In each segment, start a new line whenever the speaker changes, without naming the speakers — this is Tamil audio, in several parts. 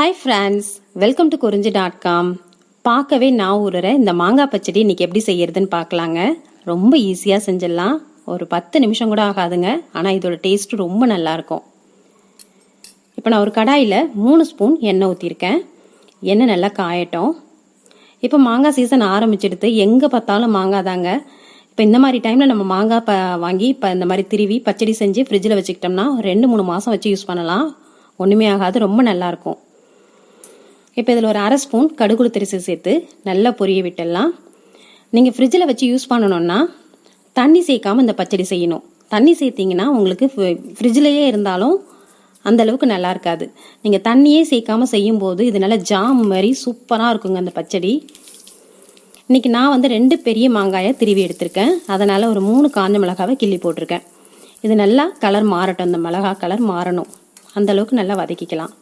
ஹாய் ஃப்ரெண்ட்ஸ், வெல்கம் டு குறிஞ்சி.com. பார்க்கவே நான் ஊறுற இந்த மாங்காய் பச்சடி இன்றைக்கி எப்படி செய்யறதுன்னு பார்க்கலாங்க. ரொம்ப ஈஸியாக செஞ்சிடலாம். ஒரு 10 நிமிஷம் கூட ஆகாதுங்க. ஆனால் இதோட டேஸ்ட்டு ரொம்ப நல்லாயிருக்கும். இப்போ நான் ஒரு கடாயில் 3 ஸ்பூன் எண்ணெய் ஊற்றிருக்கேன். எண்ணெய் நல்லா காயட்டும். இப்போ மாங்காய் சீசன் ஆரம்பிச்சிடுது. எங்கே பார்த்தாலும் மாங்காய் தாங்க. இப்போ இந்த மாதிரி டைமில் நம்ம மாங்காய் வாங்கி இப்போ இந்த மாதிரி திருவி பச்சடி செஞ்சு ஃப்ரிட்ஜில் வச்சுக்கிட்டோம்னா 2-3 மாதம் வச்சு யூஸ் பண்ணலாம். ஒன்றுமே ஆகாது, ரொம்ப நல்லாயிருக்கும். இப்போ இதில் ஒரு அரை ஸ்பூன் கடுகுளுத்தரிசி சேர்த்து நல்லா பொரிய விட்டுடலாம். நீங்கள் ஃப்ரிட்ஜில் வச்சு யூஸ் பண்ணணுன்னா தண்ணி சேர்க்காமல் இந்த பச்சடி செய்யணும். தண்ணி சேர்த்திங்கன்னா உங்களுக்கு ஃப்ரிட்ஜிலேயே இருந்தாலும் அந்தளவுக்கு நல்லா இருக்காது. நீங்கள் தண்ணியே சேர்க்காமல் செய்யும்போது இது நல்லா ஜாம் மாதிரி சூப்பராக இருக்குங்க அந்த பச்சடி. இன்றைக்கி நான் 2 பெரிய மாங்காயை திருவி எடுத்திருக்கேன். அதனால் ஒரு 3 காஞ்ச மிளகாவை கிள்ளி போட்டிருக்கேன். இது நல்லா கலர் மாறட்டும், இந்த மிளகா கலர் மாறணும், அந்தளவுக்கு நல்லா வதக்கிக்கலாம்.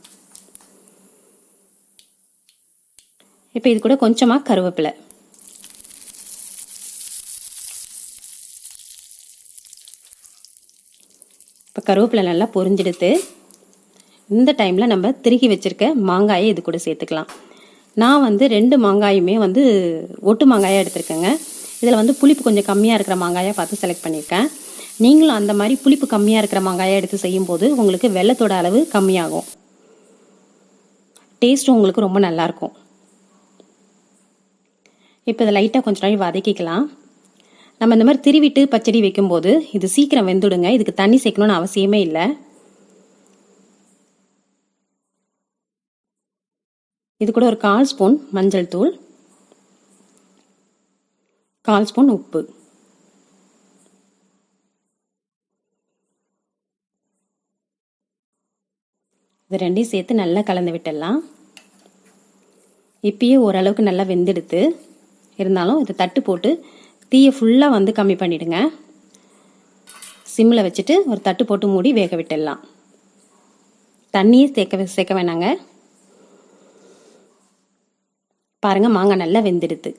இப்போ இது கூட கொஞ்சமாக கருவேப்பிலை, இப்போ கருவேப்பிலை நல்லா பொரிஞ்செடுத்து இந்த டைமில் நம்ம திருகி வச்சுருக்க மாங்காயை இது கூட சேர்த்துக்கலாம். நான் 2 மாங்காயுமே ஒட்டு மாங்காயாக எடுத்திருக்கேங்க. இதில் புளிப்பு கொஞ்சம் கம்மியாக இருக்கிற மாங்காயாக பார்த்து செலக்ட் பண்ணியிருக்கேன். நீங்களும் அந்த மாதிரி புளிப்பு கம்மியாக இருக்கிற மாங்காயாக எடுத்து செய்யும்போது உங்களுக்கு வெல்லத்தோட அளவு கம்மியாகும். டேஸ்ட்டும் உங்களுக்கு ரொம்ப நல்லாயிருக்கும். இப்போ இதை லைட்டாக கொஞ்சம் நாள் வதக்கிக்கலாம். நம்ம இந்த மாதிரி திருவிட்டு பச்சடி வைக்கும்போது இது சீக்கிரம் வெந்துடுங்க. இதுக்கு தண்ணி சேர்க்கணும்னு அவசியமே இல்லை. இது கூட ஒரு 1/4 ஸ்பூன் மஞ்சள் தூள், 1/4 ஸ்பூன் உப்பு, இது ரெண்டையும் சேர்த்து நல்லா கலந்து விட்டுடலாம். இப்பயே ஓரளவுக்கு நல்லா வெந்தெடுத்து இருந்தாலும் இதை தட்டு போட்டு தீயை ஃபுல்லாக கம்மி பண்ணிவிடுங்க. சிம்மில் வச்சுட்டு ஒரு தட்டு போட்டு மூடி வேக விட்டுடலாம். தண்ணியே சேர்க்க வேணாங்க. பாருங்கள், மாங்காய் நல்லா வெந்தெடுத்து.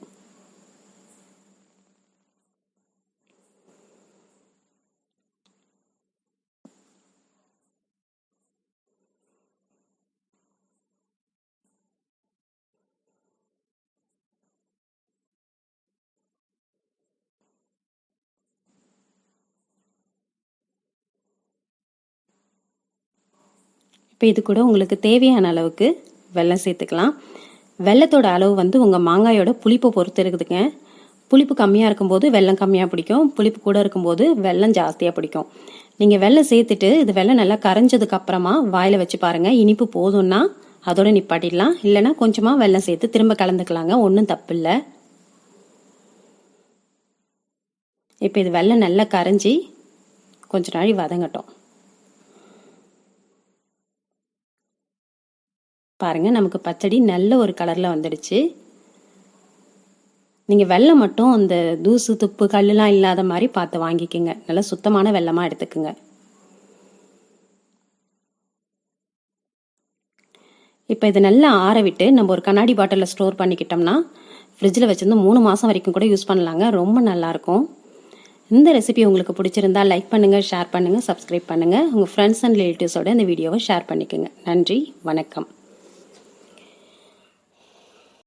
இப்போ இது கூட உங்களுக்கு தேவையான அளவுக்கு வெல்லம் சேர்த்துக்கலாம். வெல்லத்தோட அளவு உங்கள் மாங்காயோட புளிப்பை பொறுத்து இருக்குதுங்க. புளிப்பு கம்மியாக இருக்கும்போது வெல்லம் கம்மியாக பிடிக்கும், புளிப்பு கூட இருக்கும்போது வெல்லம் ஜாஸ்தியாக பிடிக்கும். நீங்கள் வெல்லம் சேர்த்துட்டு இது வெல்லம் நல்லா கரைஞ்சதுக்கு அப்புறமா வாயில் வச்சு பாருங்கள். இனிப்பு போதும்னா அதோட நிப்பாட்டிடலாம். இல்லைன்னா கொஞ்சமாக வெல்லம் சேர்த்து திரும்ப கலந்துக்கலாங்க, ஒன்றும் தப்பு இல்லை. இப்போ இது வெல்லம் நல்லா கரைஞ்சி கொஞ்ச நாள் வதங்கட்டும். பாருங்கள், நமக்கு பச்சடி நல்ல ஒரு கலரில் வந்துடுச்சு. நீங்கள் வெல்லம் மட்டும் அந்த தூசு துப்பு கல்லுலாம் இல்லாத மாதிரி பார்த்து வாங்கிக்கோங்க. நல்லா சுத்தமான வெல்லமாக எடுத்துக்குங்க. இப்போ இது நல்லா ஆற விட்டு நம்ம ஒரு கண்ணாடி பாட்டிலில் ஸ்டோர் பண்ணிக்கிட்டோம்னா ஃப்ரிட்ஜில் வச்சுருந்து 3 மாதம் வரைக்கும் கூட யூஸ் பண்ணலாங்க. ரொம்ப நல்லாயிருக்கும். இந்த ரெசிபி உங்களுக்கு பிடிச்சிருந்தா லைக் பண்ணுங்கள், ஷேர் பண்ணுங்கள், சப்ஸ்கிரைப் பண்ணுங்கள். உங்கள் ஃப்ரெண்ட்ஸ் அண்ட் ரிலேட்டிவ்ஸோட இந்த வீடியோவை ஷேர் பண்ணிக்கோங்க. நன்றி, வணக்கம்.